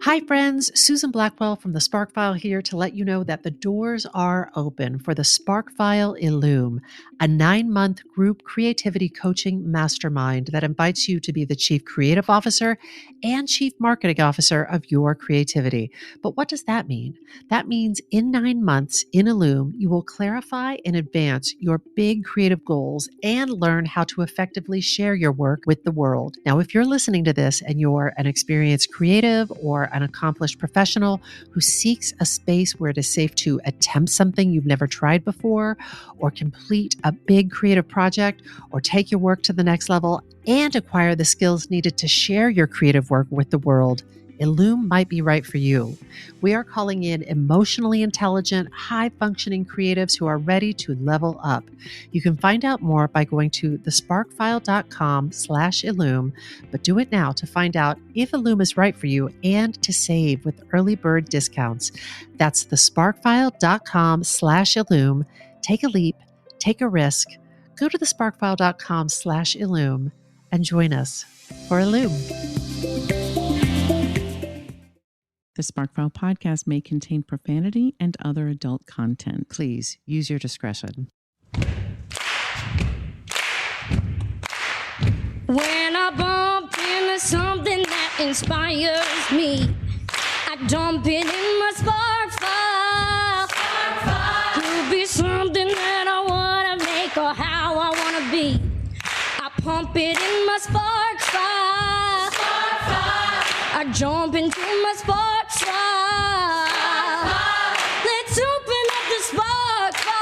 Hi, friends. Susan Blackwell from the Spark File here to let you know that the doors are open for the Spark File Illume, a 9-month group creativity coaching mastermind that invites you to be the Chief Creative Officer and Chief Marketing Officer of your creativity. But what does that mean? That means in 9 months in Illume, you will clarify and advance your big creative goals and learn how to effectively share your work with the world. Now, if you're listening to this and you're an experienced creative or an accomplished professional who seeks a space where it is safe to attempt something you've never tried before, or complete a big creative project, or take your work to the next level and acquire the skills needed to share your creative work with the world, Illume might be right for you. We are calling in emotionally intelligent, high-functioning creatives who are ready to level up. You can find out more by going to thesparkfile.com/Illume, but do it now to find out if Illume is right for you and to save with early bird discounts. That's thesparkfile.com/Illume. Take a leap, take a risk. Go to thesparkfile.com/Illume and join us for Illume. The Sparkfile podcast may contain profanity and other adult content. Please use your discretion. When I bump into something that inspires me, I dump it in my spark file. Could be something that I want to make or how I want to be. I pump it in my spark file. I jump into my spark file. Let's open up the spark file.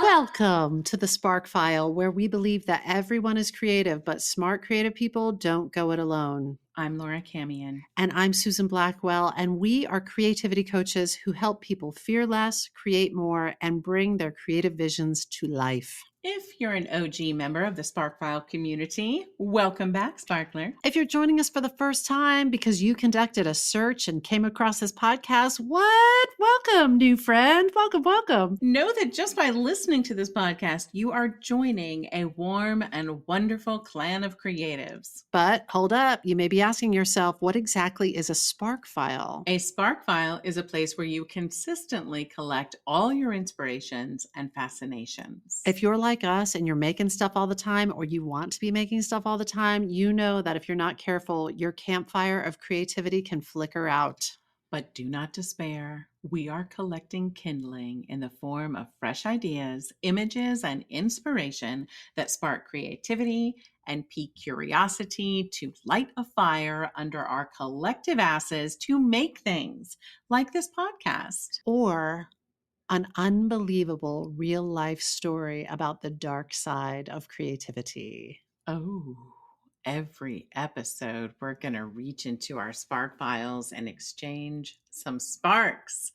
Welcome to the Spark File, where we believe that everyone is creative, but smart creative people don't go it alone. I'm Laura Camion. And I'm Susan Blackwell, and we are creativity coaches who help people fear less, create more, and bring their creative visions to life. If you're an OG member of the Sparkfile community, welcome back, Sparkler. If you're joining us for the first time because you conducted a search and came across this podcast, what? Welcome, new friend. Welcome. Know that just by listening to this podcast, you are joining a warm and wonderful clan of creatives. But hold up, you may be asking yourself, what exactly is a Spark File? A Spark File is a place where you consistently collect all your inspirations and fascinations. If you're like us and you're making stuff all the time, or you want to be making stuff all the time, you know that if you're not careful, your campfire of creativity can flicker out. But do not despair. We are collecting kindling in the form of fresh ideas, images, and inspiration that spark creativity and pique curiosity to light a fire under our collective asses to make things like this podcast. Or an unbelievable real life story about the dark side of creativity. Oh, every episode, we're going to reach into our spark files and exchange some sparks.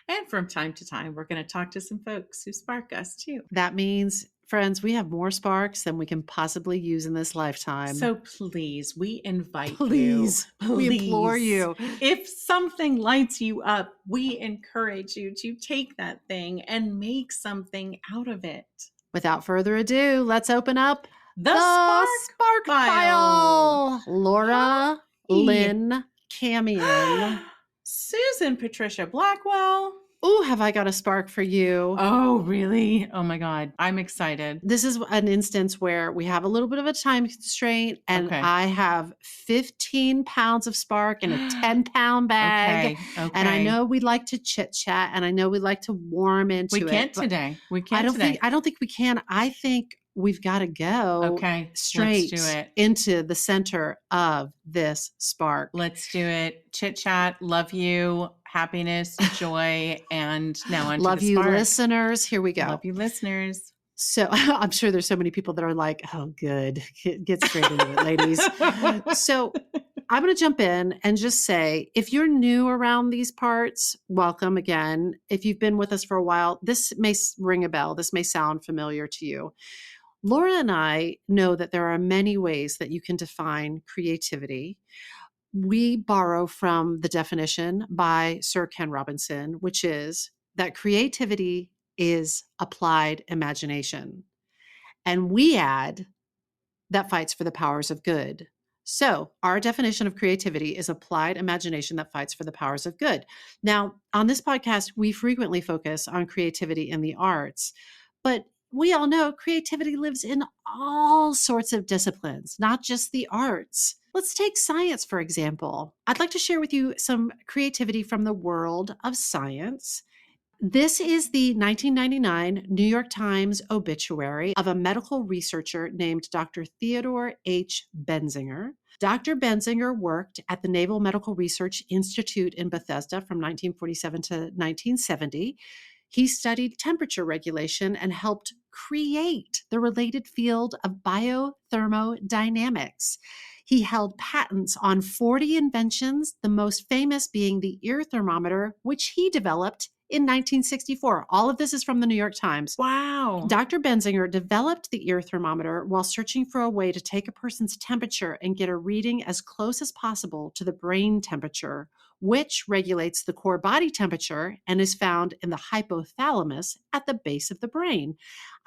And from time to time, we're going to talk to some folks who spark us too. That means, friends, we have more sparks than we can possibly use in this lifetime. So please, we invite Please, you. we implore you. If something lights you up, we encourage you to take that thing and make something out of it. Without further ado, let's open up The Spark File. Laura, Hi. Lynn, Camion. Susan Patricia Blackwell. Ooh, have I got a spark for you? Oh, really? Oh my God. I'm excited. This is an instance where we have a little bit of a time constraint, and Okay. I have 15 pounds of spark in a 10-pound bag. Okay. And I know we like to chit chat, and I know we like to warm into it. We can't but today. We can't I don't today. think we can. I think we've got to go Okay. straight Let's do it. into the center of this spark. Let's do it. Chit chat. Love you. Happiness, joy, and now on to Love the you, spark. listeners. Here we go. Love you, listeners. So I'm sure there's so many people that are like, oh, good. Get straight into it, ladies. So I'm going to jump in and just say, if you're new around these parts, welcome again. If you've been with us for a while, this may ring a bell. This may sound familiar to you. Laura and I know that there are many ways that you can define creativity. We borrow from the definition by Sir Ken Robinson, which is that creativity is applied imagination. And we add that fights for the powers of good. So, our definition of creativity is applied imagination that fights for the powers of good. Now, on this podcast, we frequently focus on creativity in the arts, but we all know creativity lives in all sorts of disciplines, not just the arts. Let's take science, for example. I'd like to share with you some creativity from the world of science. This is the 1999 New York Times obituary of a medical researcher named Dr. Theodore H. Benzinger. Dr. Benzinger worked at the Naval Medical Research Institute in Bethesda from 1947 to 1970. He studied temperature regulation and helped create the related field of biothermodynamics. He held patents on 40 inventions, the most famous being the ear thermometer, which he developed in 1964. All of this is from the New York Times. Wow. Dr. Benzinger developed the ear thermometer while searching for a way to take a person's temperature and get a reading as close as possible to the brain temperature, which regulates the core body temperature and is found in the hypothalamus at the base of the brain.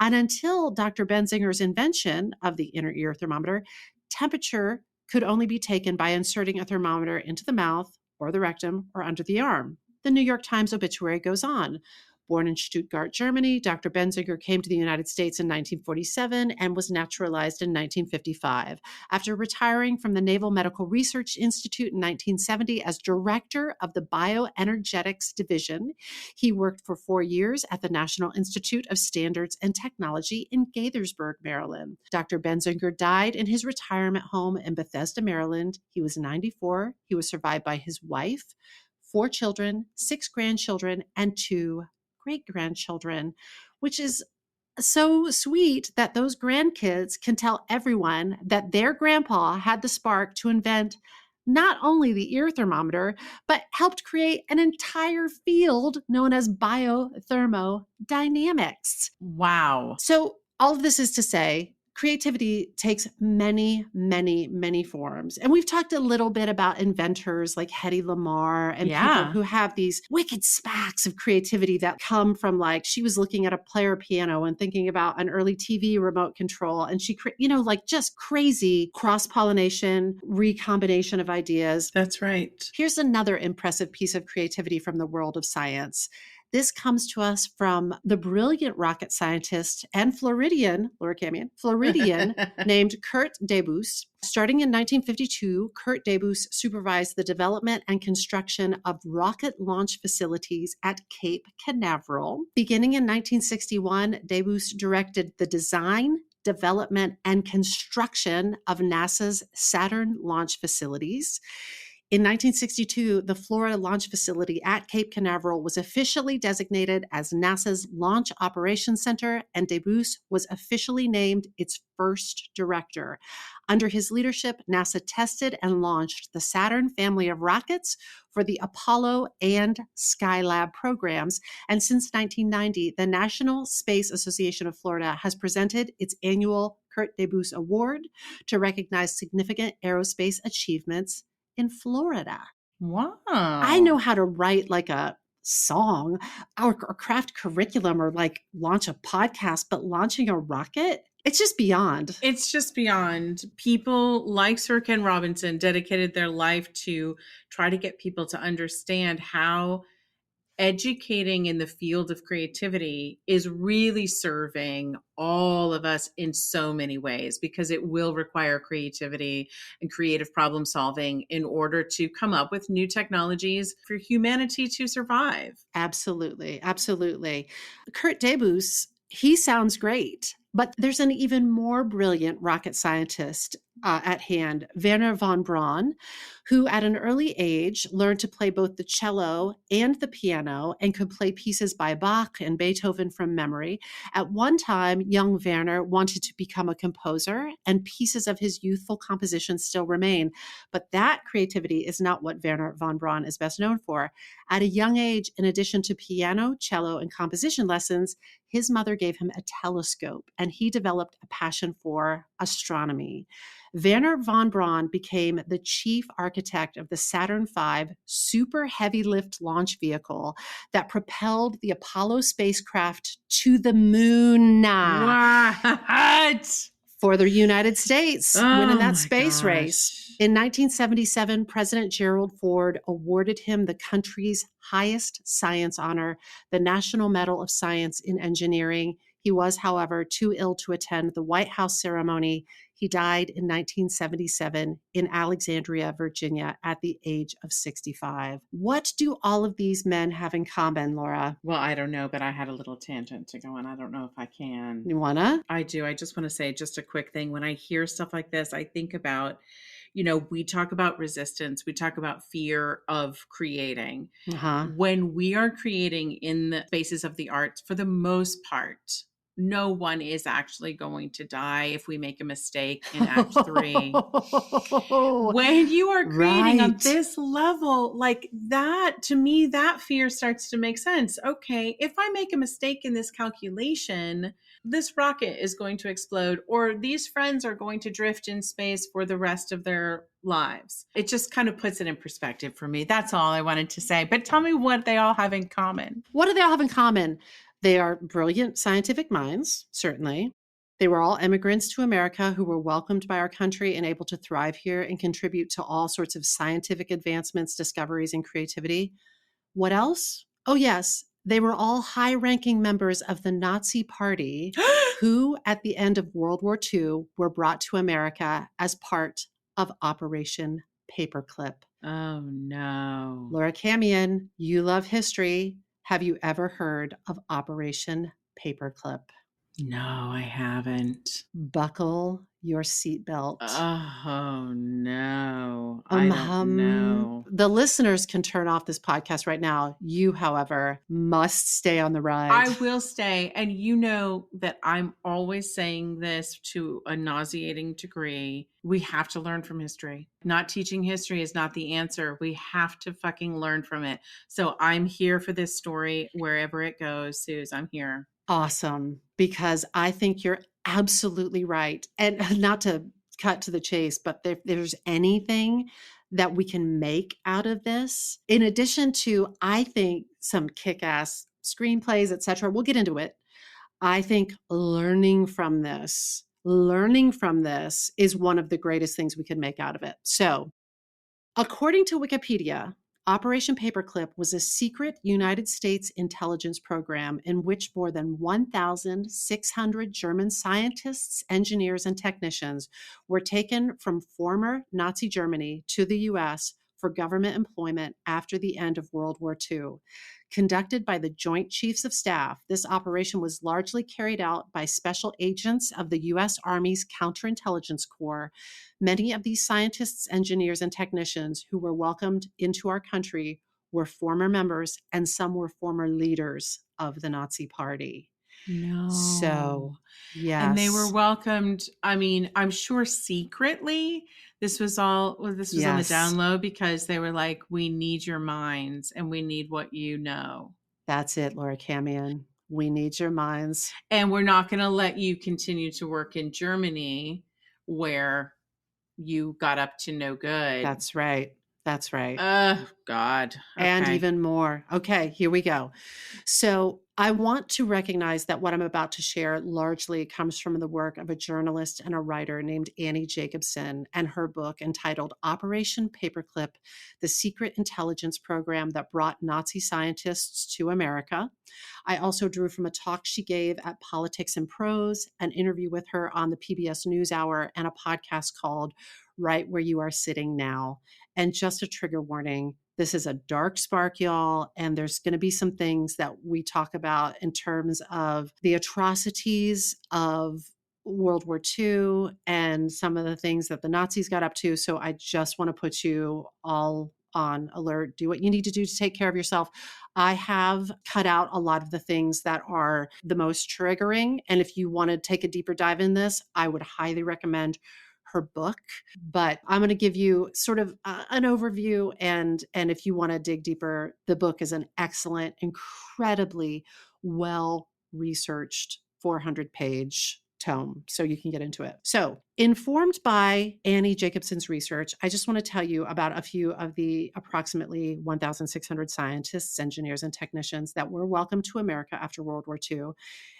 And until Dr. Benzinger's invention of the inner ear thermometer, temperature could only be taken by inserting a thermometer into the mouth or the rectum or under the arm. The New York Times obituary goes on. Born in Stuttgart, Germany, Dr. Benzinger came to the United States in 1947 and was naturalized in 1955. After retiring from the Naval Medical Research Institute in 1970 as director of the Bioenergetics Division, he worked for 4 years at the National Institute of Standards and Technology in Gaithersburg, Maryland. Dr. Benzinger died in his retirement home in Bethesda, Maryland. He was 94. He was survived by his wife, 4 children, 6 grandchildren, and 2 great-grandchildren, which is so sweet that those grandkids can tell everyone that their grandpa had the spark to invent not only the ear thermometer, but helped create an entire field known as biothermodynamics. Wow. So all of this is to say, creativity takes many, many, many forms. And we've talked a little bit about inventors like Hedy Lamarr and people who have these wicked sparks of creativity that come from, like, she was looking at a player piano and thinking about an early TV remote control. And she, like just crazy cross-pollination, recombination of ideas. That's right. Here's another impressive piece of creativity from the world of science. This comes to us from the brilliant rocket scientist and Floridian named Kurt Debus. Starting in 1952, Kurt Debus supervised the development and construction of rocket launch facilities at Cape Canaveral. Beginning in 1961, Debus directed the design, development, and construction of NASA's Saturn launch facilities. In 1962, the Florida launch facility at Cape Canaveral was officially designated as NASA's Launch Operations Center, and Debus was officially named its first director. Under his leadership, NASA tested and launched the Saturn family of rockets for the Apollo and Skylab programs. And since 1990, the National Space Association of Florida has presented its annual Kurt Debus Award to recognize significant aerospace achievements in Florida. Wow. I know how to write like a song or craft curriculum or like launch a podcast, but launching a rocket, it's just beyond. It's just beyond. People like Sir Ken Robinson dedicated their life to try to get people to understand how educating in the field of creativity is really serving all of us in so many ways, because it will require creativity and creative problem solving in order to come up with new technologies for humanity to survive. Absolutely. Absolutely. Kurt Debus, he sounds great, but there's an even more brilliant rocket scientist at hand, Wernher von Braun, who at an early age learned to play both the cello and the piano and could play pieces by Bach and Beethoven from memory. At one time, young Werner wanted to become a composer, and pieces of his youthful compositions still remain. But that creativity is not what Wernher von Braun is best known for. At a young age, in addition to piano, cello, and composition lessons, his mother gave him a telescope, and he developed a passion for astronomy. Wernher von Braun became the chief architect of the Saturn V super heavy lift launch vehicle that propelled the Apollo spacecraft to the moon. What? For the United States, winning that space race. In 1977, President Gerald Ford awarded him the country's highest science honor, the National Medal of Science in Engineering. He was, however, too ill to attend the White House ceremony. He died in 1977 in Alexandria, Virginia, at the age of 65. What do all of these men have in common, Laura? Well, I don't know, but I had a little tangent to go on. I don't know if I can. You wanna? I do. I just want to say just a quick thing. When I hear stuff like this, I think about, we talk about resistance, we talk about fear of creating. Uh-huh. When we are creating in the spaces of the arts, for the most part, no one is actually going to die if we make a mistake in Act 3. When you are creating on Right. this level, like that, to me, that fear starts to make sense. Okay, if I make a mistake in this calculation, this rocket is going to explode, or these friends are going to drift in space for the rest of their lives. It just kind of puts it in perspective for me. That's all I wanted to say. But tell me what they all have in common. What do they all have in common? They are brilliant scientific minds, certainly. They were all immigrants to America who were welcomed by our country and able to thrive here and contribute to all sorts of scientific advancements, discoveries, and creativity. What else? Oh, yes. They were all high ranking members of the Nazi Party who, at the end of World War II, were brought to America as part of Operation Paperclip. Oh, no. Laura Camion, you love history. Have you ever heard of Operation Paperclip? No, I haven't. Buckle your seatbelt. Oh, no. I don't know. The listeners can turn off this podcast right now. You, however, must stay on the ride. I will stay. And you know that I'm always saying this to a nauseating degree. We have to learn from history. Not teaching history is not the answer. We have to fucking learn from it. So I'm here for this story wherever it goes. Suze, I'm here. Awesome. Because I think you're absolutely right. And not to cut to the chase, but if there's anything that we can make out of this, in addition to, I think, some kick-ass screenplays, etc., we'll get into it. I think learning from this is one of the greatest things we can make out of it. So, according to Wikipedia, Operation Paperclip was a secret United States intelligence program in which more than 1,600 German scientists, engineers, and technicians were taken from former Nazi Germany to the U.S. for government employment after the end of World War II. Conducted by the Joint Chiefs of Staff, this operation was largely carried out by special agents of the U.S. Army's Counterintelligence Corps. Many of these scientists, engineers, and technicians who were welcomed into our country were former members, and some were former leaders of the Nazi Party. No. So, yes. And they were welcomed, I mean, I'm sure secretly. This was on the down low because they were like, we need your minds and we need what you know. That's it, Laura Camion. We need your minds. And we're not going to let you continue to work in Germany where you got up to no good. That's right. That's right. Oh, God. Okay. And even more. Okay, here we go. So I want to recognize that what I'm about to share largely comes from the work of a journalist and a writer named Annie Jacobsen and her book entitled Operation Paperclip, the Secret Intelligence Program That Brought Nazi Scientists to America. I also drew from a talk she gave at Politics and Prose, an interview with her on the PBS NewsHour, and a podcast called Right Where You Are Sitting Now. And just a trigger warning, this is a dark spark, y'all, and there's going to be some things that we talk about in terms of the atrocities of World War II and some of the things that the Nazis got up to. So I just want to put you all on alert. Do what you need to do to take care of yourself. I have cut out a lot of the things that are the most triggering. And if you want to take a deeper dive in this, I would highly recommend her book, but I'm going to give you sort of an overview. And if you want to dig deeper, the book is an excellent, incredibly well-researched 400-page tome so you can get into it. So, informed by Annie Jacobsen's research, I just want to tell you about a few of the approximately 1,600 scientists, engineers, and technicians that were welcomed to America after World War II.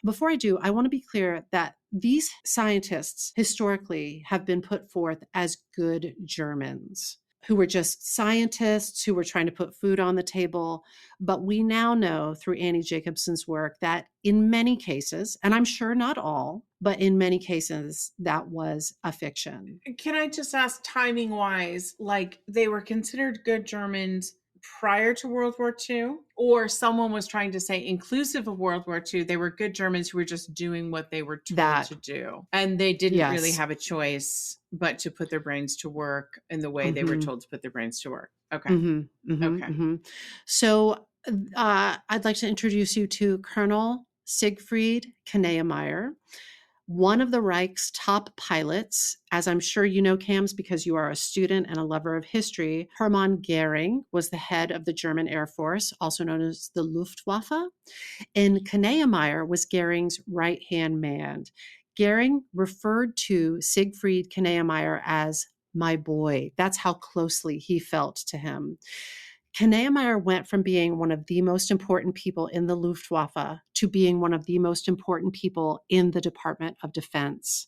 Before I do, I want to be clear that these scientists historically have been put forth as good Germans who were just scientists who were trying to put food on the table. But we now know through Annie Jacobsen's work that in many cases, and I'm sure not all, but in many cases, that was a fiction. Can I just ask, timing wise, like they were considered good Germans prior to World War II, or someone was trying to say inclusive of World War II, they were good Germans who were just doing what they were told to do. And they didn't really have a choice but to put their brains to work in the way they were told to put their brains to work. Okay. Okay. So I'd like to introduce you to Colonel Siegfried Kneemeyer, one of the Reich's top pilots. As I'm sure you know, Cams, because you are a student and a lover of history, Hermann Goering was the head of the German Air Force, also known as the Luftwaffe, and Kneemeyer was Goering's right-hand man. Goering referred to Siegfried Kneemeyer as my boy. That's how closely he felt to him. Kneemeyer went from being one of the most important people in the Luftwaffe to being one of the most important people in the Department of Defense.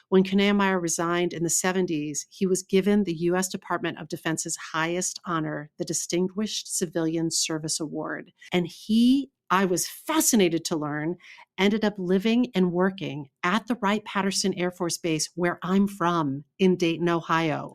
When Kneemeyer resigned in the 70s, he was given the U.S. Department of Defense's highest honor, the Distinguished Civilian Service Award. And he, I was fascinated to learn, ended up living and working at the Wright-Patterson Air Force Base, where I'm from, in Dayton, Ohio.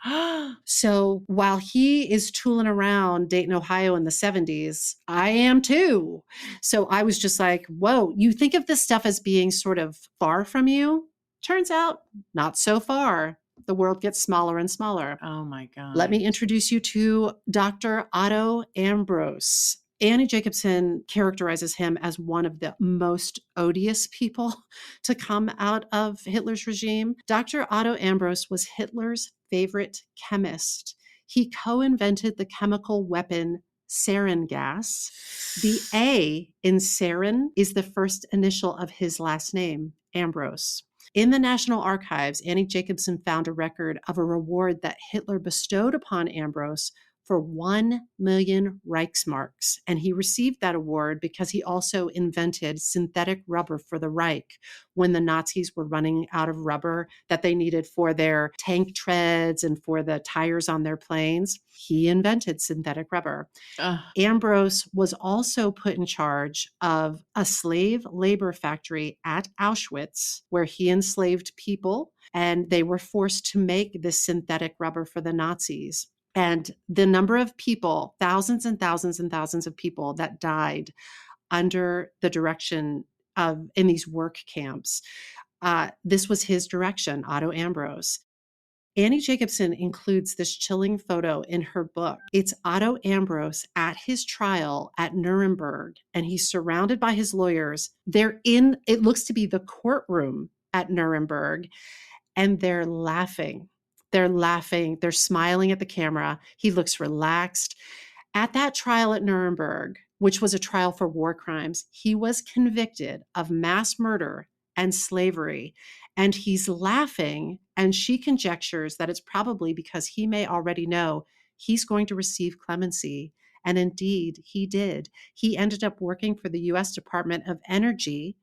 So while he is tooling around Dayton, Ohio in the 70s, I am too. So I was just like, whoa, you think of this stuff as being sort of far from you? Turns out, not so far. The world gets smaller and smaller. Oh my God. Let me introduce you to Dr. Otto Ambros. Annie Jacobsen characterizes him as one of the most odious people to come out of Hitler's regime. Dr. Otto Ambros was Hitler's favorite chemist. He co-invented the chemical weapon sarin gas. The A in sarin is the first initial of his last name, Ambros. In the National Archives, Annie Jacobsen found a record of a reward that Hitler bestowed upon Ambros for 1 million Reichsmarks. And he received that award because he also invented synthetic rubber for the Reich when the Nazis were running out of rubber that they needed for their tank treads and for the tires on their planes. He invented synthetic rubber. Ambros was also put in charge of a slave labor factory at Auschwitz where he enslaved people, and they were forced to make this synthetic rubber for the Nazis. And the number of people, thousands and thousands and thousands of people that died under the direction of in these work camps, this was his direction, Otto Ambros. Annie Jacobsen includes this chilling photo in her book. It's Otto Ambros at his trial at Nuremberg, and he's surrounded by his lawyers. It looks to be the courtroom at Nuremberg, and they're laughing. They're laughing. They're smiling at the camera. He looks relaxed. At that trial at Nuremberg, which was a trial for war crimes, he was convicted of mass murder and slavery. And he's laughing, and she conjectures that it's probably because he may already know he's going to receive clemency. And indeed, he did. He ended up working for the U.S. Department of Energy.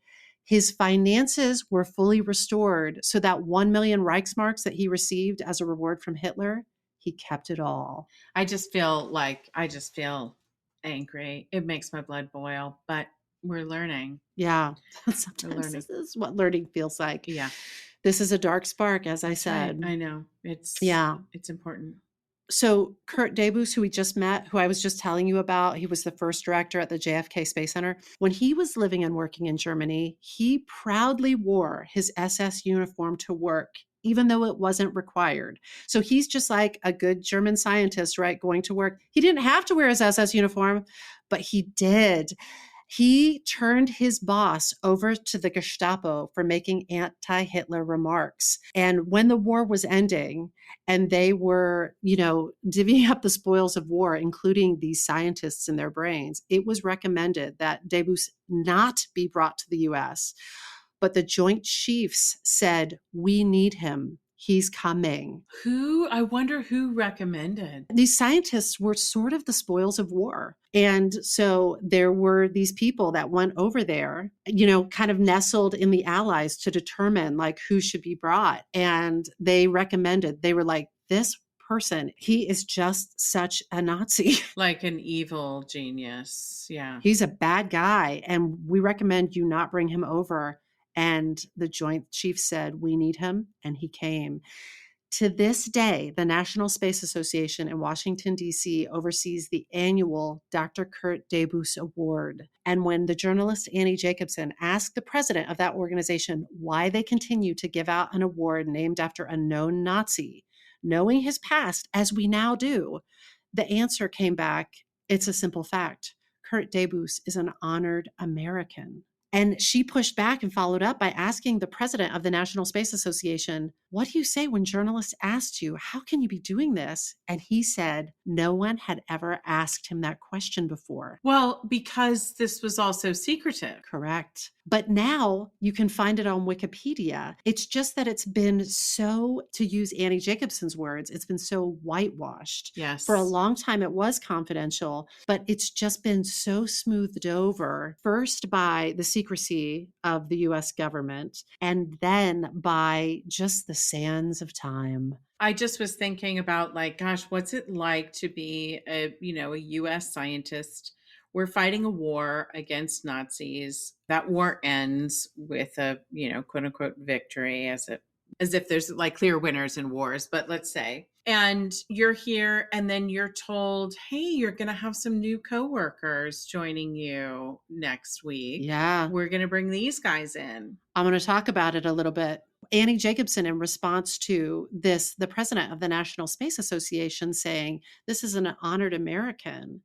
His finances were fully restored, so that 1 million Reichsmarks that he received as a reward from Hitler, he kept it all. I just feel angry. It makes my blood boil, but we're learning. Yeah. Sometimes this is what learning feels like. Yeah. This is a dark spark, as I said. I know. It's important. So Kurt Debus, who we just met, who I was just telling you about, he was the first director at the JFK Space Center. When he was living and working in Germany, he proudly wore his SS uniform to work, even though it wasn't required. So he's just like a good German scientist, right, going to work. He didn't have to wear his SS uniform, but he did. He turned his boss over to the Gestapo for making anti-Hitler remarks. And when the war was ending and they were, divvying up the spoils of war, including these scientists and their brains, it was recommended that Debus not be brought to the U.S. But the Joint Chiefs said, we need him. He's coming. I wonder who recommended. These scientists were sort of the spoils of war. And so there were these people that went over there, kind of nestled in the Allies to determine like who should be brought. And they were like, this person, he is just such a Nazi. Like an evil genius. Yeah. He's a bad guy. And we recommend you not bring him over. And the Joint Chiefs said, we need him. And he came. To this day, the National Space Association in Washington, D.C. oversees the annual Dr. Kurt Debus Award. And when the journalist Annie Jacobsen asked the president of that organization why they continue to give out an award named after a known Nazi, knowing his past as we now do, the answer came back, it's a simple fact. Kurt Debus is an honored American. And she pushed back and followed up by asking the president of the National Space Association, what do you say when journalists asked you, how can you be doing this? And he said, no one had ever asked him that question before. Well, because this was also secretive. Correct. But now you can find it on Wikipedia. It's just that it's been so, to use Annie Jacobsen's words, it's been so whitewashed. Yes. For a long time, it was confidential, but it's just been so smoothed over, first by the secrecy of the US government, and then by just the sands of time. I just was thinking about like, gosh, what's it like to be a US scientist? We're fighting a war against Nazis. That war ends with a, quote unquote victory, as if there's like clear winners in wars, but let's say. And you're here and then you're told, hey, you're going to have some new coworkers joining you next week. Yeah. We're going to bring these guys in. I'm going to talk about it a little bit. Annie Jacobsen, in response to this, the president of the National Space Association saying, this is an honored American.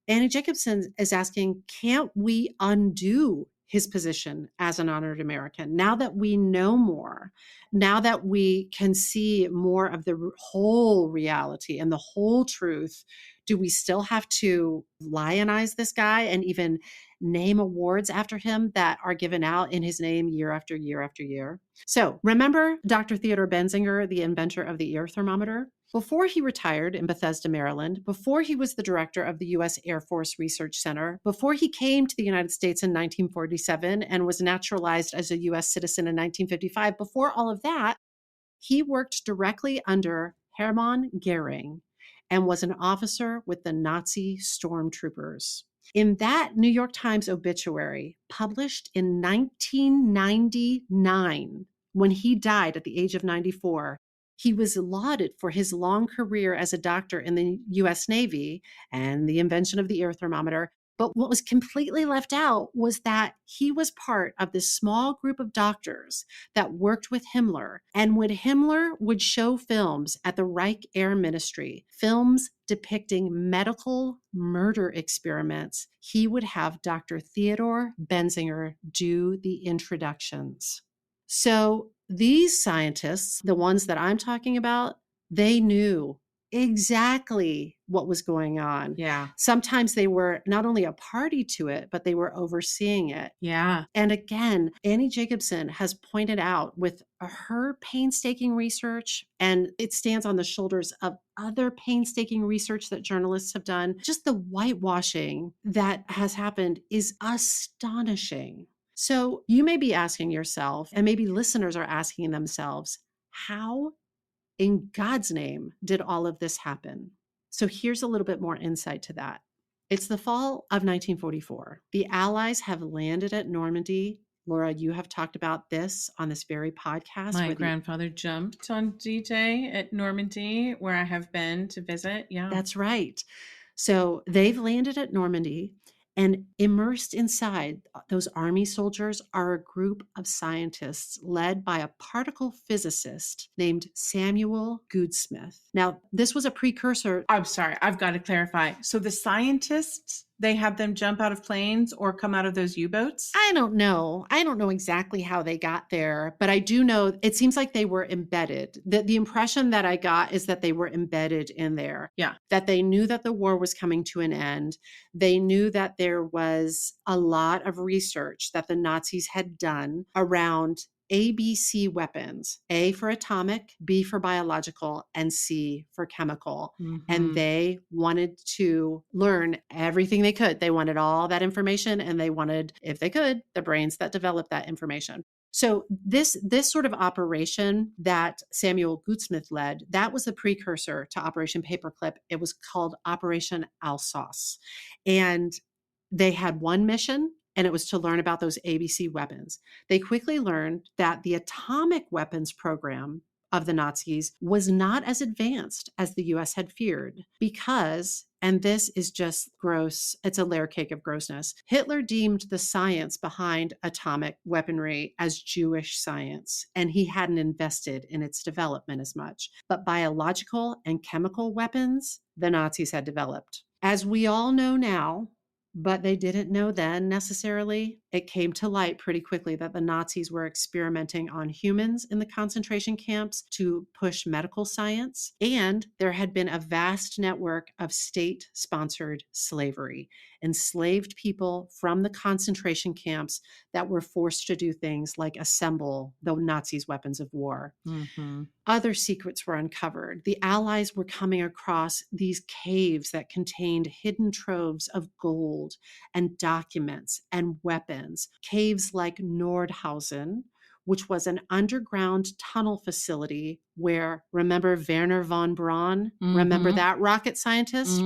Annie Jacobsen is asking, can't we undo his position as an honored American? Now that we know more, now that we can see more of the whole reality and the whole truth, do we still have to lionize this guy and even name awards after him that are given out in his name year after year after year? So remember Dr. Theodore Benzinger, the inventor of the ear thermometer? Before he retired in Bethesda, Maryland, before he was the director of the U.S. Air Force Research Center, before he came to the United States in 1947 and was naturalized as a U.S. citizen in 1955, before all of that, he worked directly under Hermann Goering and was an officer with the Nazi stormtroopers. In that New York Times obituary, published in 1999, when he died at the age of 94, he was lauded for his long career as a doctor in the U.S. Navy and the invention of the ear thermometer. But what was completely left out was that he was part of this small group of doctors that worked with Himmler. And when Himmler would show films at the Reich Air Ministry, films depicting medical murder experiments, he would have Dr. Theodore Benzinger do the introductions. So these scientists, the ones that I'm talking about, they knew exactly what was going on. Yeah. Sometimes they were not only a party to it, but they were overseeing it. Yeah. And again, Annie Jacobsen has pointed out with her painstaking research, and it stands on the shoulders of other painstaking research that journalists have done, just the whitewashing that has happened is astonishing. So you may be asking yourself, and maybe listeners are asking themselves, how in God's name did all of this happen? So here's a little bit more insight to that. It's the fall of 1944. The Allies have landed at Normandy. Laura, you have talked about this on this very podcast. My grandfather jumped on D-Day at Normandy, where I have been to visit. Yeah. That's right. So they've landed at Normandy, and immersed inside those army soldiers are a group of scientists led by a particle physicist named Samuel Goudsmith. Now, this was a precursor. I'm sorry, I've got to clarify. So the scientists they had them jump out of planes or come out of those U-boats? I don't know. I don't know exactly how they got there, but I do know it seems like they were embedded. The impression that I got is that they were embedded in there. Yeah. That they knew that the war was coming to an end. They knew that there was a lot of research that the Nazis had done around ABC weapons, A for atomic, B for biological, and C for chemical. And they wanted to learn everything they could. They wanted all that information, and they wanted, if they could, the brains that developed that information. So this sort of operation that Samuel Goudsmit led, that was a precursor to Operation Paperclip. It was called Operation Alsace. And they had one mission, and it was to learn about those ABC weapons. They quickly learned that the atomic weapons program of the Nazis was not as advanced as the US had feared because, and this is just gross, it's a layer cake of grossness, Hitler deemed the science behind atomic weaponry as Jewish science, and he hadn't invested in its development as much. But biological and chemical weapons, the Nazis had developed. As we all know now, but they didn't know then necessarily, it came to light pretty quickly that the Nazis were experimenting on humans in the concentration camps to push medical science. And there had been a vast network of state-sponsored slavery, enslaved people from the concentration camps that were forced to do things like assemble the Nazis' weapons of war. Other secrets were uncovered. The Allies were coming across these caves that contained hidden troves of gold and documents and weapons. Caves like Nordhausen, which was an underground tunnel facility where, remember Werner von Braun? Remember that rocket scientist?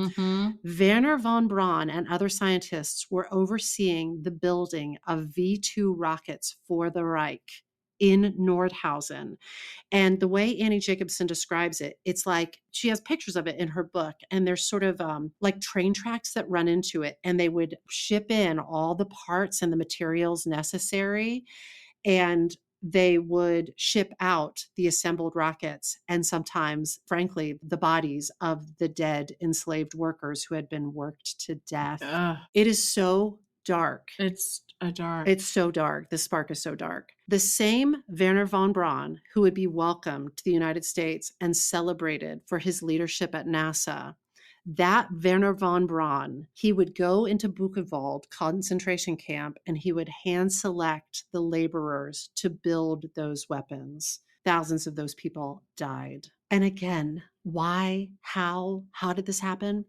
Werner von Braun and other scientists were overseeing the building of V-2 rockets for the Reich in Nordhausen. And the way Annie Jacobsen describes it, it's like she has pictures of it in her book, and there's sort of like train tracks that run into it, and they would ship in all the parts and the materials necessary, and they would ship out the assembled rockets and sometimes, frankly, the bodies of the dead enslaved workers who had been worked to death. It is so dark. It's so dark. The spark is so dark. The same Werner von Braun, who would be welcomed to the United States and celebrated for his leadership at NASA, that Werner von Braun, he would go into Buchenwald concentration camp and he would hand select the laborers to build those weapons. Thousands of those people died. And again, why? How did this happen?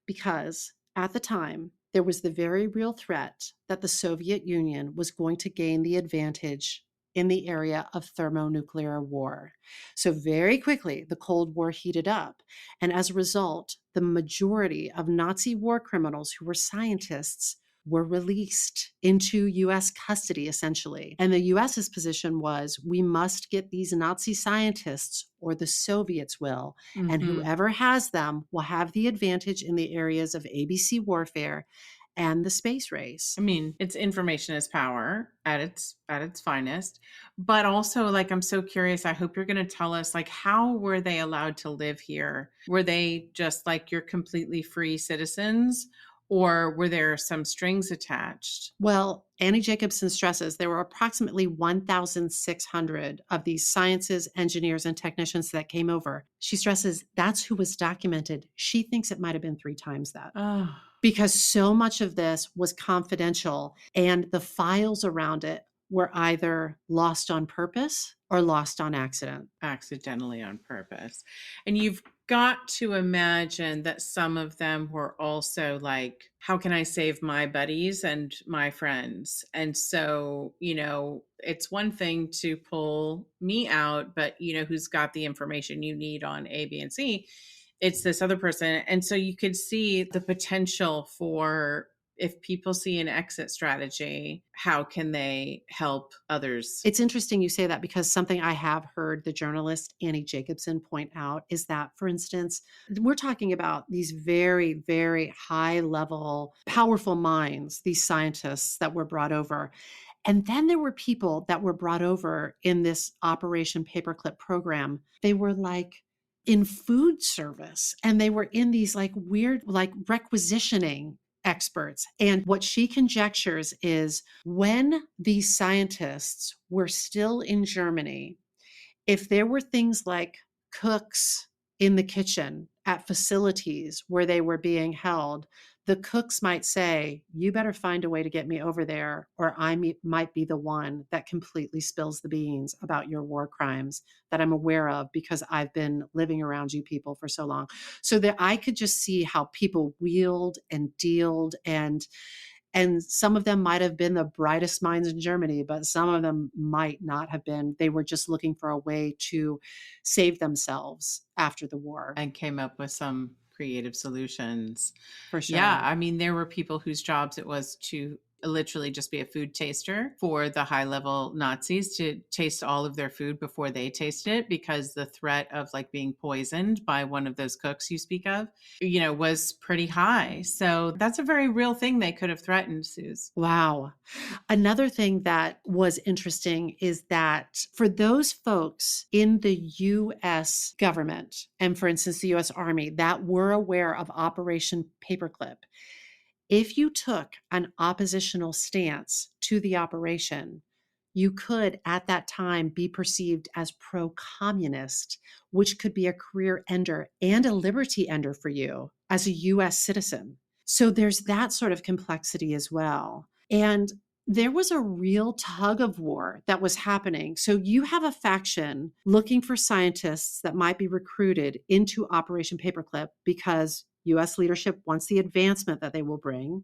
Because at the time, there was the very real threat that the Soviet Union was going to gain the advantage in the area of thermonuclear war. So very quickly, the Cold War heated up. And as a result, the majority of Nazi war criminals who were scientists were released into U.S. custody, essentially. And the U.S.'s position was, we must get these Nazi scientists, or the Soviets will, and whoever has them will have the advantage in the areas of ABC warfare and the space race. I mean, it's information is power at its finest, but also, like, I'm so curious. I hope you're going to tell us, like, how were they allowed to live here? Were they just like your completely free citizens, or were there some strings attached? Well, Annie Jacobsen stresses there were approximately 1,600 of these sciences, engineers, and technicians that came over. She stresses that's who was documented. She thinks it might have been 3 times that. Because so much of this was confidential, and the files around it were either lost on purpose or lost on accident. Accidentally on purpose. And you've got to imagine that some of them were also like, how can I save my buddies and my friends? And so, it's one thing to pull me out, but who's got the information you need on A, B, and C? It's this other person. And so you could see the potential for, if people see an exit strategy, how can they help others? It's interesting you say that, because something I have heard the journalist Annie Jacobsen point out is that, for instance, we're talking about these very, very high level, powerful minds, these scientists that were brought over. And then there were people that were brought over in this Operation Paperclip program. They were like in food service, and they were in these like weird, like requisitioning experts. And what she conjectures is when these scientists were still in Germany, if there were things like cooks in the kitchen at facilities where they were being held, the cooks might say, you better find a way to get me over there, or I might be the one that completely spills the beans about your war crimes that I'm aware of because I've been living around you people for so long. So that I could just see how people wheeled and dealed, and some of them might have been the brightest minds in Germany, but some of them might not have been. They were just looking for a way to save themselves after the war. And came up with some creative solutions. For sure. Yeah, I mean, there were people whose jobs it was to literally just be a food taster for the high level Nazis, to taste all of their food before they tasted it, because the threat of like being poisoned by one of those cooks you speak of, was pretty high. So that's a very real thing they could have threatened, Suze. Wow. Another thing that was interesting is that for those folks in the US government, and for instance, the US Army, that were aware of Operation Paperclip, if you took an oppositional stance to the operation, you could at that time be perceived as pro-communist, which could be a career ender and a liberty ender for you as a US citizen. So there's that sort of complexity as well. And there was a real tug of war that was happening. So you have a faction looking for scientists that might be recruited into Operation Paperclip because US leadership wants the advancement that they will bring.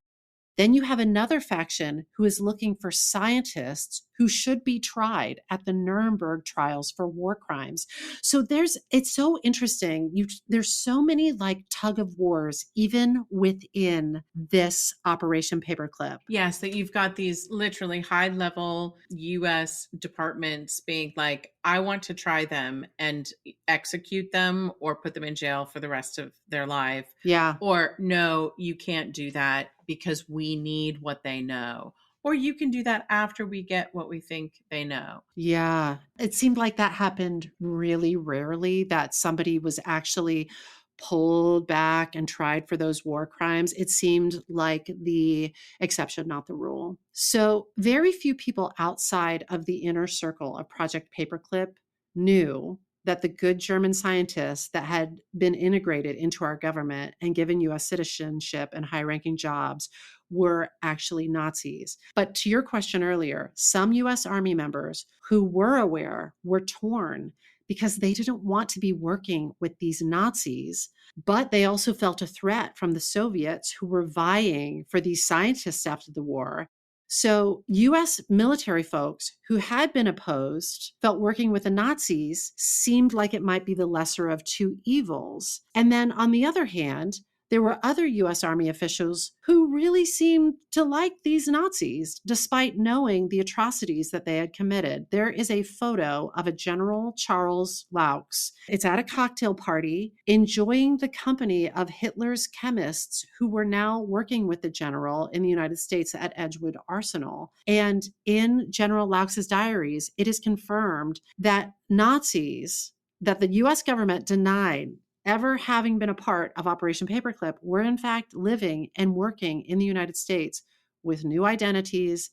Then you have another faction who is looking for scientists who should be tried at the Nuremberg trials for war crimes. So it's so interesting. There's so many like tug of wars, even within this Operation Paperclip. Yes, that you've got these literally high level US departments being like, I want to try them and execute them or put them in jail for the rest of their life. Yeah. Or no, you can't do that because we need what they know. Or you can do that after we get what we think they know. Yeah. It seemed like that happened really rarely, that somebody was actually pulled back and tried for those war crimes. It seemed like the exception, not the rule. So very few people outside of the inner circle of Project Paperclip knew that the good German scientists that had been integrated into our government and given US citizenship and high-ranking jobs were actually Nazis. But to your question earlier, some US Army members who were aware were torn because they didn't want to be working with these Nazis, but they also felt a threat from the Soviets who were vying for these scientists after the war. So US military folks who had been opposed felt working with the Nazis seemed like it might be the lesser of two evils. And then on the other hand, there were other US Army officials who really seemed to like these Nazis, despite knowing the atrocities that they had committed. There is a photo of a General Charles Laux. It's at a cocktail party, enjoying the company of Hitler's chemists who were now working with the general in the United States at Edgewood Arsenal. And in General Laux's diaries, it is confirmed that Nazis, that the US government denied ever having been a part of Operation Paperclip, were in fact living and working in the United States with new identities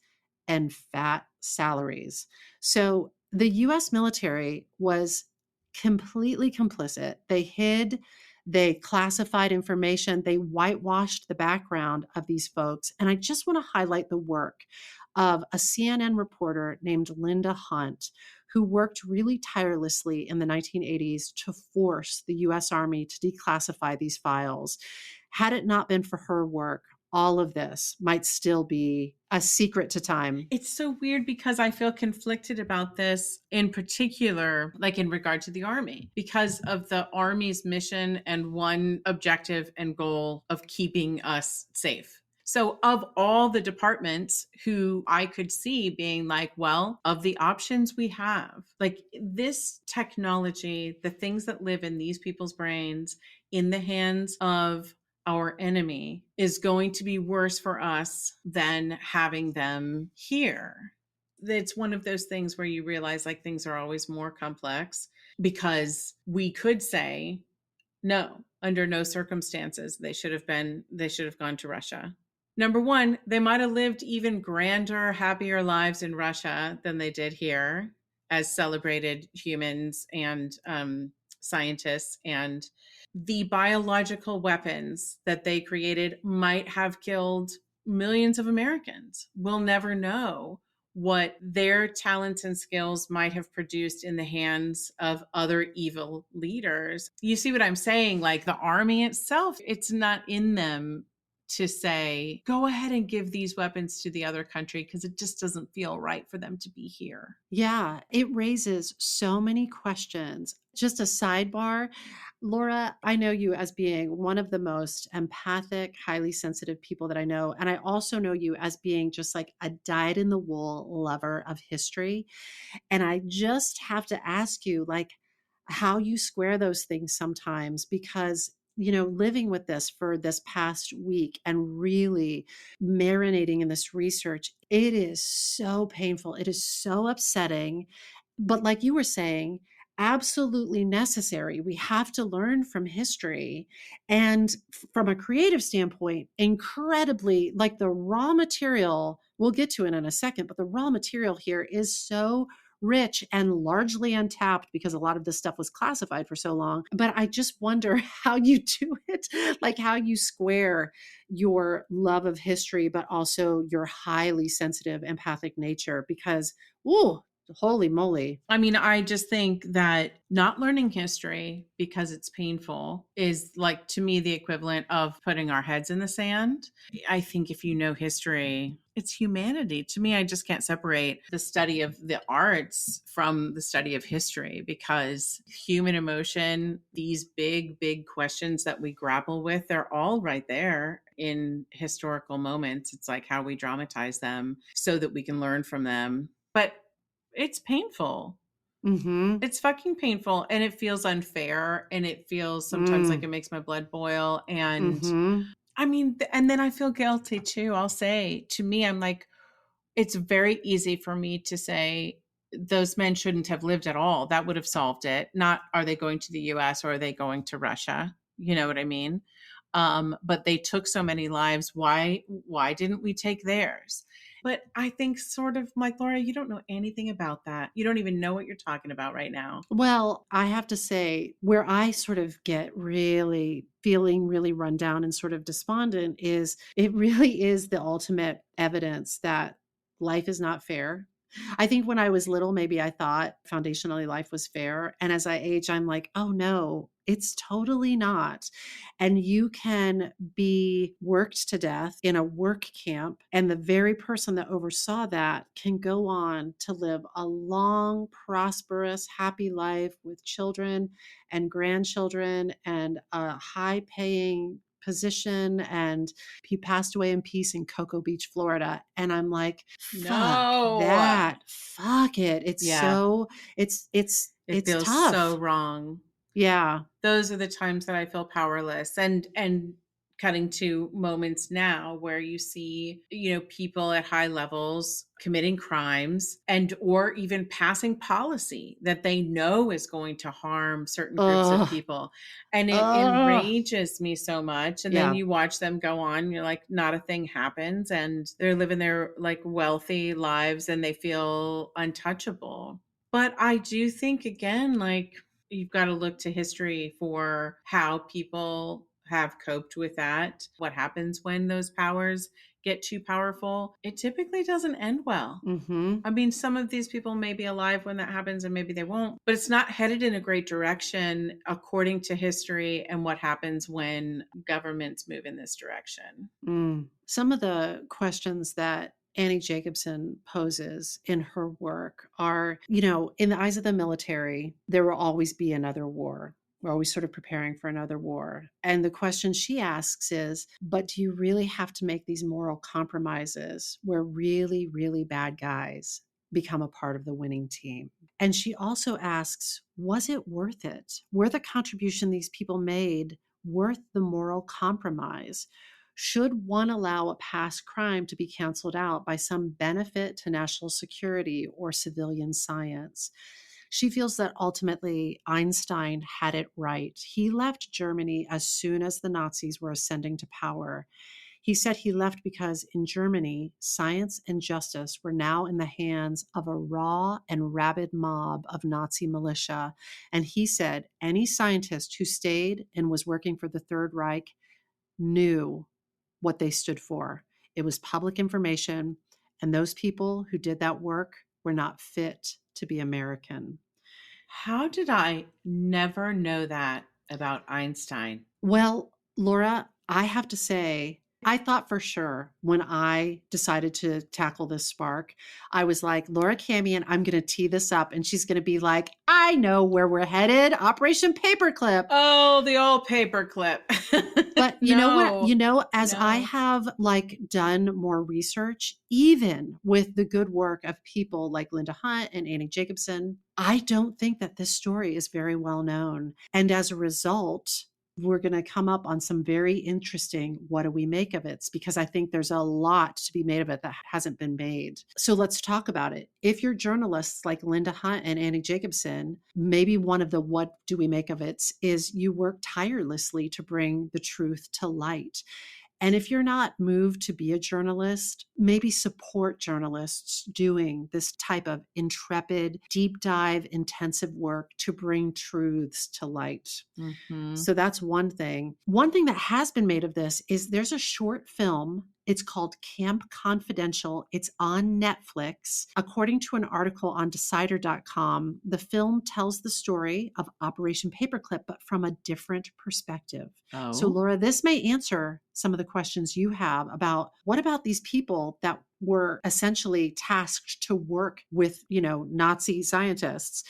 and fat salaries. So the US military was completely complicit. They hid, they classified information, they whitewashed the background of these folks. And I just want to highlight the work of a CNN reporter named Linda Hunt, who worked really tirelessly in the 1980s to force the US Army to declassify these files. Had it not been for her work, all of this might still be a secret to time. It's so weird because I feel conflicted about this, in particular, like in regard to the Army, because of the Army's mission and one objective and goal of keeping us safe. So of all the departments who I could see being like, well, of the options we have, like this technology, the things that live in these people's brains in the hands of our enemy is going to be worse for us than having them here. It's one of those things where you realize like things are always more complex, because we could say, no, under no circumstances, they should have gone to Russia. Number one, they might have lived even grander, happier lives in Russia than they did here as celebrated humans and scientists. And the biological weapons that they created might have killed millions of Americans. We'll never know what their talents and skills might have produced in the hands of other evil leaders. You see what I'm saying? Like the army itself, it's not in them to say, go ahead and give these weapons to the other country because it just doesn't feel right for them to be here. Yeah, it raises so many questions. Just a sidebar, Laura, I know you as being one of the most empathic, highly sensitive people that I know. And I also know you as being just like a dyed in the wool lover of history. And I just have to ask you, like, how you square those things sometimes, because, living with this for this past week and really marinating in this research, it is so painful. It is so upsetting. But like you were saying, absolutely necessary. We have to learn from history. And from a creative standpoint, incredibly, like the raw material, we'll get to it in a second, but the raw material here is so rich and largely untapped because a lot of this stuff was classified for so long. But I just wonder how you do it, like how you square your love of history, but also your highly sensitive, empathic nature, because, ooh, holy moly. I mean, I just think that not learning history because it's painful is like, to me, the equivalent of putting our heads in the sand. I think if you know history, it's humanity. To me, I just can't separate the study of the arts from the study of history, because human emotion, these big, big questions that we grapple with, they're all right there in historical moments. It's like how we dramatize them so that we can learn from them. But it's painful. Mm-hmm. It's fucking painful, and it feels unfair, and it feels sometimes like it makes my blood boil. And Mm-hmm. I mean, and then I feel guilty too. I'll say, to me, I'm like, it's very easy for me to say those men shouldn't have lived at all. That would have solved it. Not, are they going to the US or are they going to Russia? You know what I mean? But they took so many lives. Why didn't we take theirs? But I think, sort of like, Laura, you don't know anything about that. You don't even know what you're talking about right now. Well, I have to say, where I sort of get really feeling really run down and sort of despondent is it really is the ultimate evidence that life is not fair. I think when I was little, maybe I thought foundationally life was fair. And as I age, I'm like, oh no, it's totally not. And you can be worked to death in a work camp, and the very person that oversaw that can go on to live a long, prosperous, happy life with children and grandchildren and a high paying position, and he passed away in peace in Cocoa Beach, Florida. And I'm like, fuck No. that. Fuck it. It's Yeah. so It it's feels tough. so wrong. Yeah. Those are the times that I feel powerless. And cutting to moments now where you see, people at high levels committing crimes and or even passing policy that they know is going to harm certain groups of people. And it enrages me so much. And then you watch them go on, you're like, not a thing happens, and they're living their like wealthy lives and they feel untouchable. But I do think, again, like, you've got to look to history for how people have coped with that. What happens when those powers get too powerful? It typically doesn't end well. Mm-hmm. I mean, some of these people may be alive when that happens and maybe they won't, but it's not headed in a great direction according to history and what happens when governments move in this direction. Some of the questions that Annie Jacobsen poses in her work are, in the eyes of the military, there will always be another war. We're always sort of preparing for another war. And the question she asks is, but do you really have to make these moral compromises where really, really bad guys become a part of the winning team? And she also asks, was it worth it? Were the contribution these people made worth the moral compromise? Should one allow a past crime to be canceled out by some benefit to national security or civilian science? She feels that ultimately Einstein had it right. He left Germany as soon as the Nazis were ascending to power. He said he left because in Germany, science and justice were now in the hands of a raw and rabid mob of Nazi militia. And he said any scientist who stayed and was working for the Third Reich knew what they stood for. It was public information, and those people who did that work were not fit to be American. How did I never know that about Einstein? Well, Laura, I have to say, I thought for sure when I decided to tackle this spark, I was like, Laura Camion, I'm going to tee this up. And she's going to be like, I know where we're headed. Operation Paperclip. Oh, the old paperclip. But you know what, as I have like done more research, even with the good work of people like Linda Hunt and Annie Jacobsen, I don't think that this story is very well known. And as a result, we're going to come up on some very interesting, what do we make of it? Because I think there's a lot to be made of it that hasn't been made. So let's talk about it. If you're journalists like Linda Hunt and Annie Jacobsen, maybe one of the what do we make of it is you work tirelessly to bring the truth to light. And if you're not moved to be a journalist, maybe support journalists doing this type of intrepid, deep dive, intensive work to bring truths to light. Mm-hmm. So that's one thing. One thing that has been made of this is there's a short film. It's called Camp Confidential. It's on Netflix. According to an article on Decider.com, the film tells the story of Operation Paperclip, but from a different perspective. Oh. So, Laura, this may answer some of the questions you have about what about these people that were essentially tasked to work with, Nazi scientists.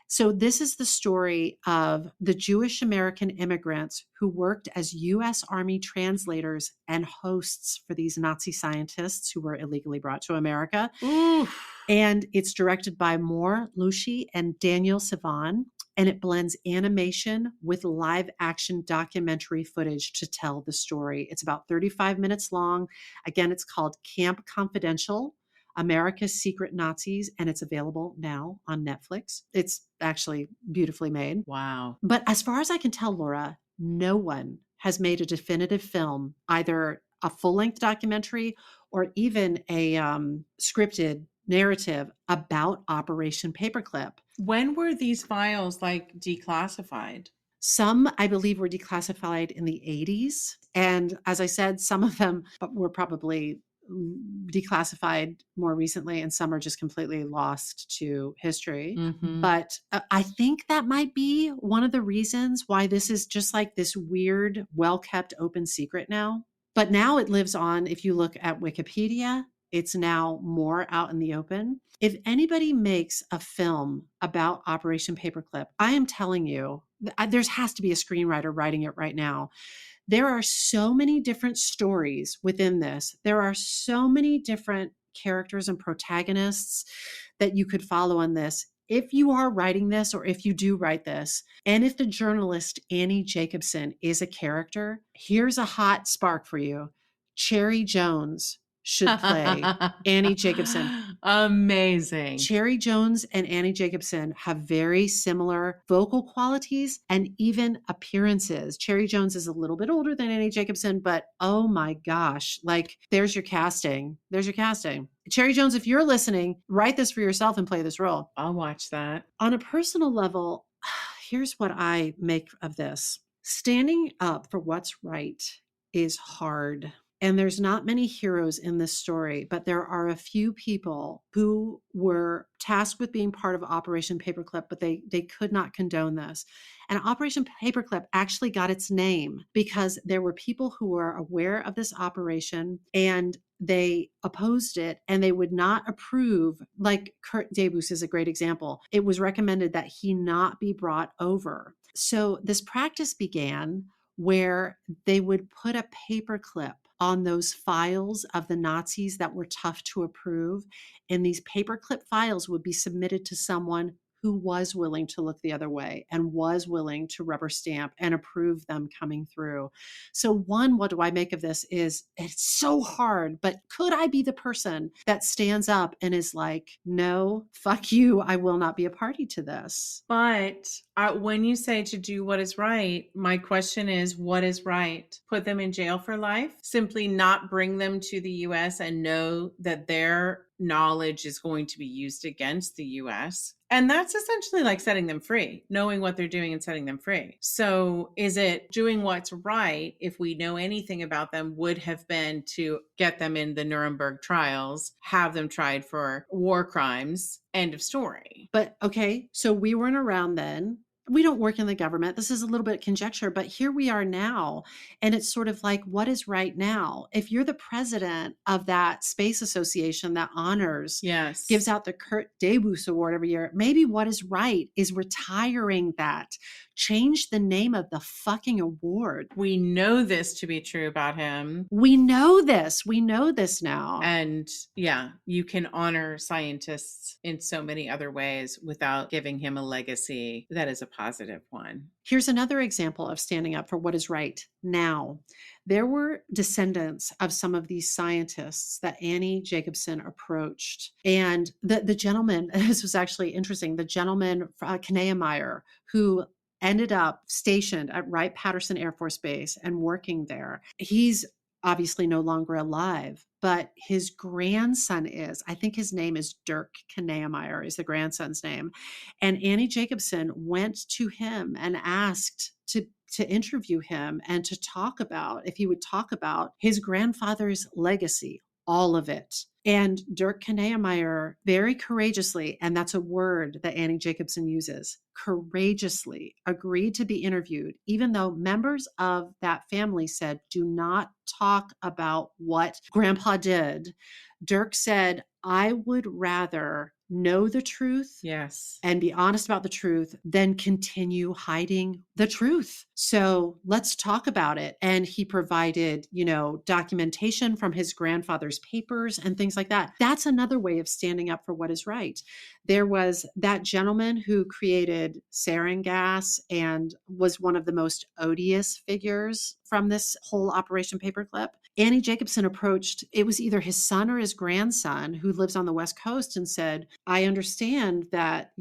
So this is the story of the Jewish American immigrants who worked as U.S. Army translators and hosts for these Nazi scientists who were illegally brought to America. Ooh. And it's directed by Mor Lushi and Daniel Sivan. And it blends animation with live action documentary footage to tell the story. It's about 35 minutes long. Again, it's called Camp Confidential, America's Secret Nazis, and it's available now on Netflix. It's actually beautifully made. Wow. But as far as I can tell, Laura, no one has made a definitive film, either a full-length documentary or even a scripted narrative about Operation Paperclip. When were these files declassified? Some, I believe, were declassified in the 80s. And as I said, some of them were probably declassified more recently, and some are just completely lost to history. Mm-hmm. But I think that might be one of the reasons why this is just like this weird, well-kept open secret now. But now it lives on. If you look at Wikipedia, it's now more out in the open. If anybody makes a film about Operation Paperclip, I am telling you, there has to be a screenwriter writing it right now. There are so many different stories within this. There are so many different characters and protagonists that you could follow on this. If you are writing this, or if you do write this, and if the journalist Annie Jacobsen is a character, here's a hot spark for you. Cherry Jones should play Annie Jacobsen. Amazing. Cherry Jones and Annie Jacobsen have very similar vocal qualities and even appearances. Cherry Jones is a little bit older than Annie Jacobsen, but oh my gosh, there's your casting. There's your casting. Cherry Jones, if you're listening, write this for yourself and play this role. I'll watch that. On a personal level, here's what I make of this. Standing up for what's right is hard. And there's not many heroes in this story, but there are a few people who were tasked with being part of Operation Paperclip, but they could not condone this. And Operation Paperclip actually got its name because there were people who were aware of this operation and they opposed it, and they would not approve. Like Kurt Debus is a great example. It was recommended that he not be brought over. So this practice began where they would put a paperclip on those files of the Nazis that were tough to approve. And these paperclip files would be submitted to someone who was willing to look the other way and was willing to rubber stamp and approve them coming through. So one, what do I make of this is it's so hard, but could I be the person that stands up and is like, no, fuck you, I will not be a party to this? But When you say to do what is right, my question is, what is right? Put them in jail for life? Simply not bring them to the US and know that their knowledge is going to be used against the US? And that's essentially like setting them free, knowing what they're doing and setting them free. So is it doing what's right, if we know anything about them, would have been to get them in the Nuremberg trials, have them tried for war crimes, end of story. But okay, so we weren't around then. We don't work in the government. This is a little bit conjecture, but here we are now. And it's sort of like, what is right now? If you're the president of that space association that honors, Yes. gives out the Kurt Debus Award every year, maybe what is right is retiring that. Change the name of the fucking award. We know this to be true about him. We know this. We know this now. And yeah, you can honor scientists in so many other ways without giving him a legacy that is a positive one. Here's another example of standing up for what is right now. There were descendants of some of these scientists that Annie Jacobsen approached. And the gentleman, this was actually interesting, the gentleman, Kneemeyer, who ended up stationed at Wright-Patterson Air Force Base and working there. He's obviously no longer alive, but his grandson is. I think his name is Dirk Kneemeyer is the grandson's name. And Annie Jacobsen went to him and asked to interview him and to talk about, if he would talk about his grandfather's legacy, all of it. And Dirk Kneemeyer very courageously, and that's a word that Annie Jacobsen uses, courageously agreed to be interviewed, even though members of that family said, do not talk about what grandpa did. Dirk said, I would rather know the truth, yes, and be honest about the truth than continue hiding the truth. So let's talk about it. And he provided, documentation from his grandfather's papers and things like that. That's another way of standing up for what is right. There was that gentleman who created sarin gas and was one of the most odious figures from this whole Operation Paperclip. Annie Jacobsen approached, it was either his son or his grandson who lives on the West Coast, and said, I understand that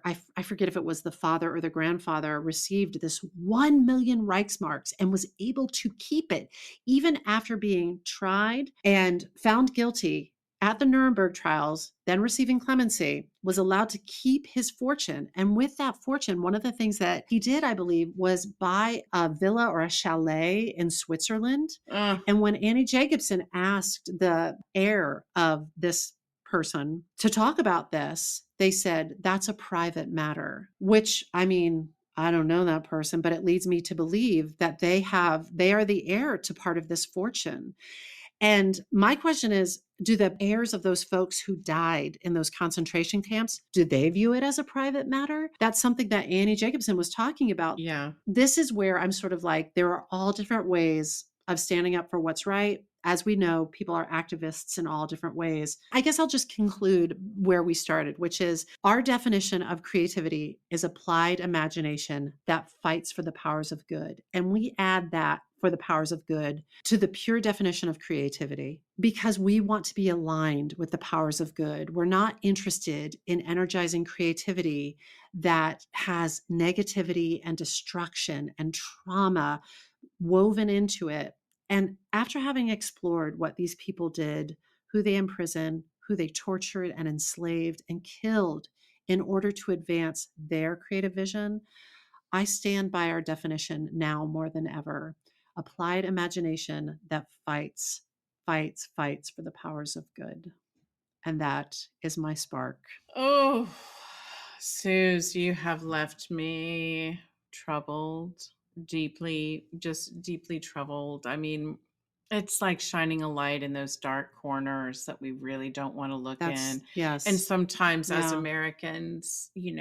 I forget if it was the father or the grandfather, received this 1 million Reichsmarks and was able to keep it even after being tried and found guilty at the Nuremberg trials, then receiving clemency, was allowed to keep his fortune. And with that fortune, one of the things that he did, I believe, was buy a villa or a chalet in Switzerland. And when Annie Jacobsen asked the heir of this person to talk about this, they said, that's a private matter, which, I mean, I don't know that person, but it leads me to believe that they are the heir to part of this fortune. And my question is, do the heirs of those folks who died in those concentration camps, do they view it as a private matter? That's something that Annie Jacobsen was talking about. Yeah. This is where I'm sort of like, there are all different ways of standing up for what's right. As we know, people are activists in all different ways. I guess I'll just conclude where we started, which is our definition of creativity is applied imagination that fights for the powers of good. And we add that for the powers of good to the pure definition of creativity because we want to be aligned with the powers of good. We're not interested in energizing creativity that has negativity and destruction and trauma woven into it. And after having explored what these people did, who they imprisoned, who they tortured and enslaved and killed in order to advance their creative vision, I stand by our definition now more than ever. Applied imagination that fights for the powers of good. And that is my spark. Oh, Suze, you have left me troubled, deeply troubled. I mean, it's like shining a light in those dark corners that we really don't want to look in. Yes. And sometimes as Americans, we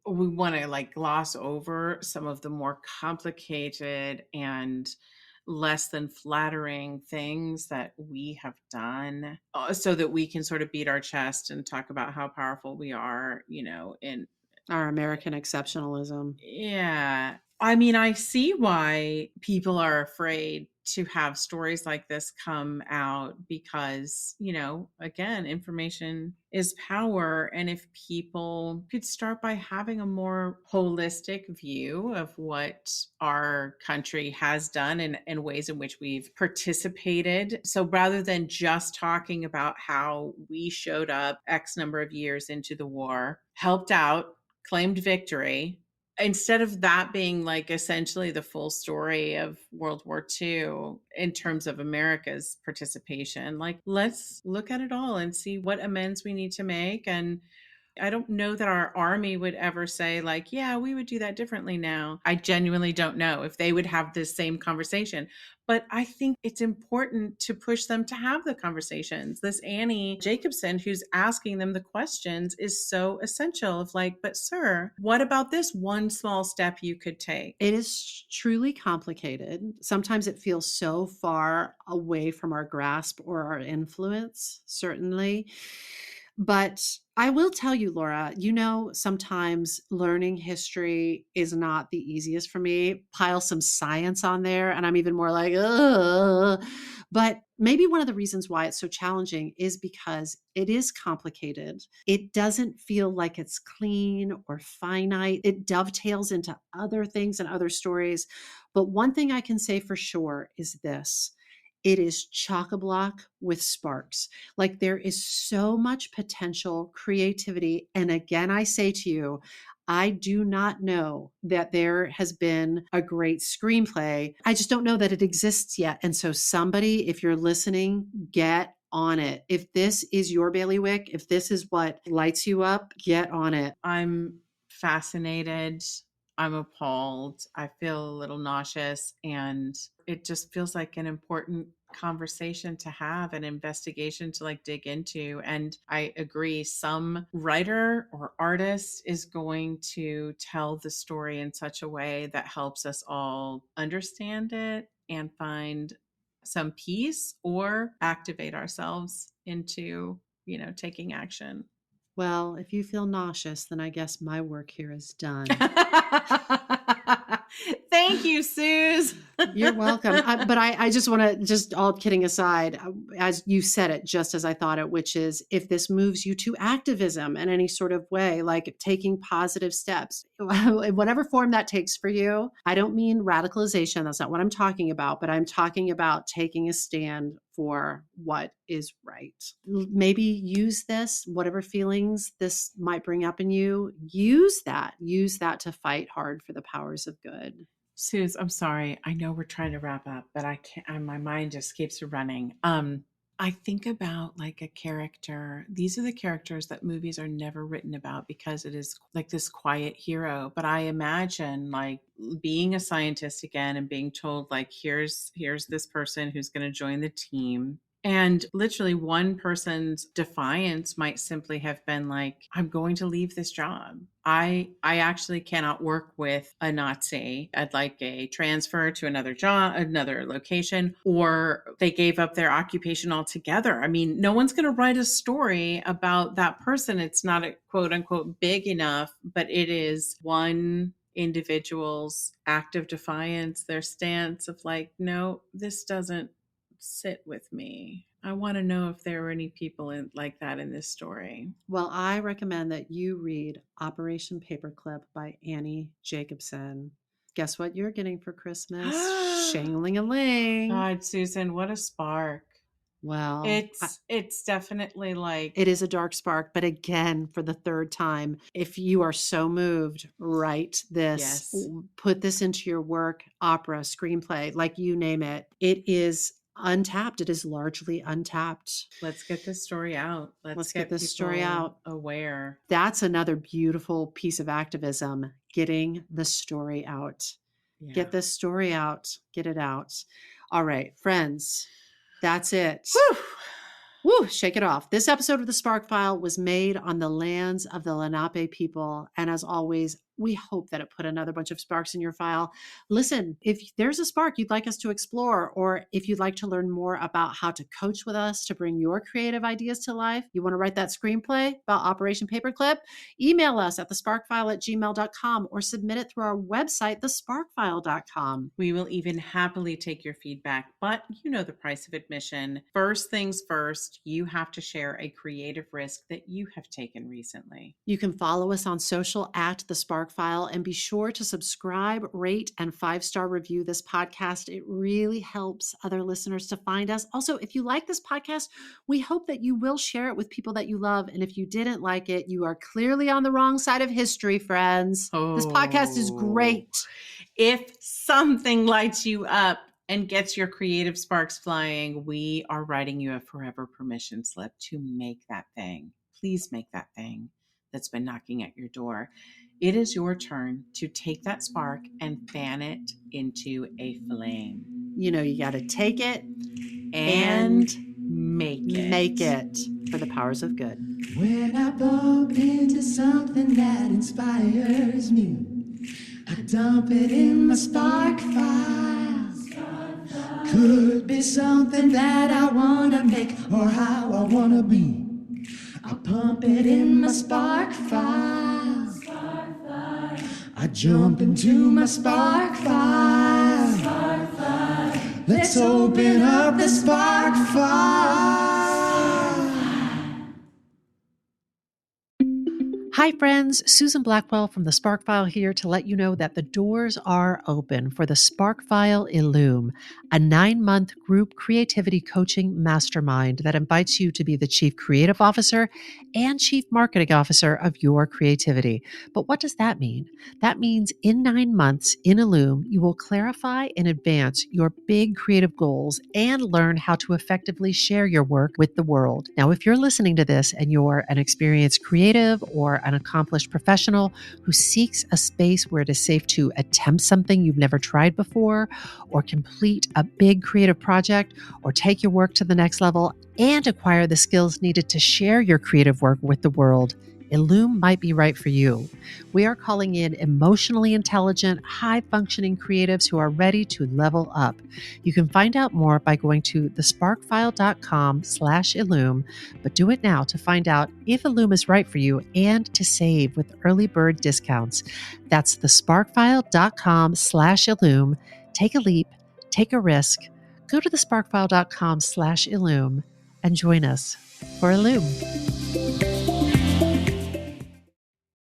want to like gloss over some of the more complicated and less than flattering things that we have done so that we can sort of beat our chest and talk about how powerful we are, in our American exceptionalism. Yeah. I mean, I see why people are afraid to have stories like this come out because, again, information is power. And if people could start by having a more holistic view of what our country has done and ways in which we've participated. So rather than just talking about how we showed up X number of years into the war, helped out, claimed victory, instead of that being like essentially the full story of World War II in terms of America's participation, like let's look at it all and see what amends we need to make. And I don't know that our army would ever say like, yeah, we would do that differently now. I genuinely don't know if they would have this same conversation, but I think it's important to push them to have the conversations. This Annie Jacobsen, who's asking them the questions, is so essential of like, but sir, what about this one small step you could take? It is truly complicated. Sometimes it feels so far away from our grasp or our influence, certainly. But I will tell you, Laura, sometimes learning history is not the easiest for me. Pile some science on there, and I'm even more like, ugh. But maybe one of the reasons why it's so challenging is because it is complicated. It doesn't feel like it's clean or finite. It dovetails into other things and other stories. But one thing I can say for sure is this. It is chock-a-block with sparks. Like there is so much potential creativity. And again, I say to you, I do not know that there has been a great screenplay. I just don't know that it exists yet. And so somebody, if you're listening, get on it. If this is your bailiwick, if this is what lights you up, get on it. I'm fascinated. I'm appalled. I feel a little nauseous, and it just feels like an important conversation to have, an investigation to like dig into. And I agree, some writer or artist is going to tell the story in such a way that helps us all understand it and find some peace or activate ourselves into, taking action. Well, if you feel nauseous, then I guess my work here is done. Thank you, Suze. You're welcome. But I just want to, just all kidding aside, as you said it, just as I thought it, which is if this moves you to activism in any sort of way, like taking positive steps, whatever form that takes for you. I don't mean radicalization. That's not what I'm talking about, but I'm talking about taking a stand for what is right. Maybe use this, whatever feelings this might bring up in you, use that to fight hard for the powers of good. Suze, I'm sorry. I know we're trying to wrap up, but I can't, my mind just keeps running. I think about like a character. These are the characters that movies are never written about because it is like this quiet hero. But I imagine like being a scientist again and being told like, here's this person who's going to join the team. And literally one person's defiance might simply have been like, I'm going to leave this job. I actually cannot work with a Nazi. I'd like a transfer to another job, another location, or they gave up their occupation altogether. I mean, no one's going to write a story about that person. It's not a quote unquote big enough, but it is one individual's act of defiance, their stance of like, no, this doesn't sit with me. I want to know if there were any people like that in this story. Well, I recommend that you read Operation Paperclip by Annie Jacobsen. Guess what you're getting for Christmas? Shang-ling-a-ling. God, Susan, what a spark. Well, it's definitely like... It is a dark spark, but again, for the third time, if you are so moved, write this, yes. Put this into your work, opera, screenplay, like you name it. It is untapped. It is largely untapped. Let's get this story out. Let's get this story out. Aware. That's another beautiful piece of activism, getting the story out. Yeah. Get this story out. Get it out. All right, friends, that's it. Whew. Woo, shake it off. This episode of The Spark File was made on the lands of the Lenape people. And as always, we hope that it put another bunch of sparks in your file. Listen, if there's a spark you'd like us to explore, or if you'd like to learn more about how to coach with us to bring your creative ideas to life, you want to write that screenplay about Operation Paperclip, email us at thesparkfile@gmail.com or submit it through our website, thesparkfile.com. We will even happily take your feedback, but you know the price of admission. First things first, you have to share a creative risk that you have taken recently. You can follow us on social at The Spark File, and be sure to subscribe, rate, and 5-star review this podcast. It really helps other listeners to find us. Also, if you like this podcast, we hope that you will share it with people that you love. And if you didn't like it, you are clearly on the wrong side of history, friends. This podcast is great. If something lights you up and gets your creative sparks flying, we are writing you a forever permission slip to make that thing. Please make that thing that's been knocking at your door. It is your turn to take that spark and fan it into a flame. You know, you got to take it and make it. Make it for the powers of good. When I bump into something that inspires me, I dump it in my spark file. Could be something that I want to make or how I want to be. I pump it in my spark file. I jump into my spark file. Let's open up the spark file. Hi, friends. Susan Blackwell from the Spark File here to let you know that the doors are open for the Spark File Illume, a 9-month group creativity coaching mastermind that invites you to be the chief creative officer and chief marketing officer of your creativity. But what does that mean? That means in 9 months in Illume, you will clarify and advance your big creative goals and learn how to effectively share your work with the world. Now, if you're listening to this and you're an experienced creative or an accomplished professional who seeks a space where it is safe to attempt something you've never tried before, or complete a big creative project, or take your work to the next level and acquire the skills needed to share your creative work with the world, Illume might be right for you. We are calling in emotionally intelligent, high-functioning creatives who are ready to level up. You can find out more by going to thesparkfile.com/Illume, but do it now to find out if Illume is right for you and to save with early bird discounts. That's thesparkfile.com/Illume. Take a leap, take a risk. Go to thesparkfile.com/Illume and join us for Illume.